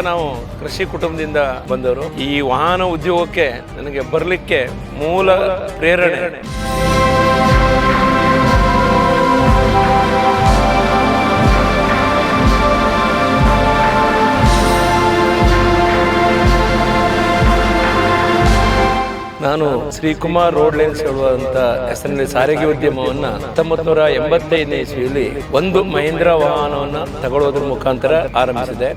ನಾವು ಕೃಷಿ ಕುಟುಂಬದಿಂದ ಬಂದವರು. ಈ ವಾಹನ ಉದ್ಯೋಗಕ್ಕೆ ನನಗೆ ಬರಲಿಕ್ಕೆ ಮೂಲ ಪ್ರೇರಣೆ ನಾನು ಶ್ರೀಕುಮಾರ್ ರೋಡ್ ಲೈನ್ಸ್ ಹೇಳುವಂತ ಹೆಸರಿನಲ್ಲಿ ಸಾರಿಗೆ ಉದ್ಯಮವನ್ನ 1985ನೇ ಇಸ್ವಿಯಲ್ಲಿ ಒಂದು ಮಹೀಂದ್ರ ವಾಹನವನ್ನ ತಗೊಳ್ಳೋದ್ರ ಮುಖಾಂತರ ಆರಂಭಿಸಿದೆ.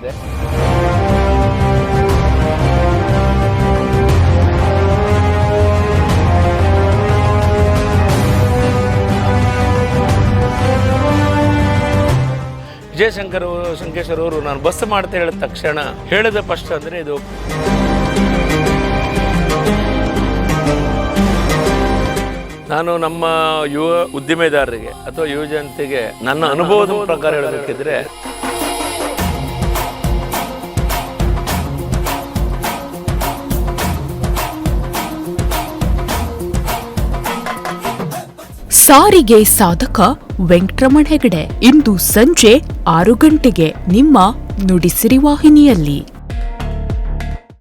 ಸಂಕೇಶ್ವರ್ ಅವರು ನಾನು ಬಸ್ ಮಾಡ್ತಾ ಹೇಳಿದ ತಕ್ಷಣ ಹೇಳಿದ ಫಸ್ಟ್ ಅಂದ್ರೆ ಇದು ನಾನು ನಮ್ಮ ಯುವ ಉದ್ದಿಮೆದಾರರಿಗೆ ಅಥವಾ ಯುವ ಜನತೆಗೆ ನನ್ನ ಅನುಭವದ ಪ್ರಕಾರ ಹೇಳಬೇಕಿದ್ರೆ ಸಾರಿಗೆ ಸಾಧಕ ವೆಂಕಟರಮಣ ಹೆಗಡೆ ಇಂದು ಸಂಜೆ 6 ಗಂಟೆಗೆ ನಿಮ್ಮ ನುಡಿಸಿರಿ ವಾಹಿನಿಯಲ್ಲಿ.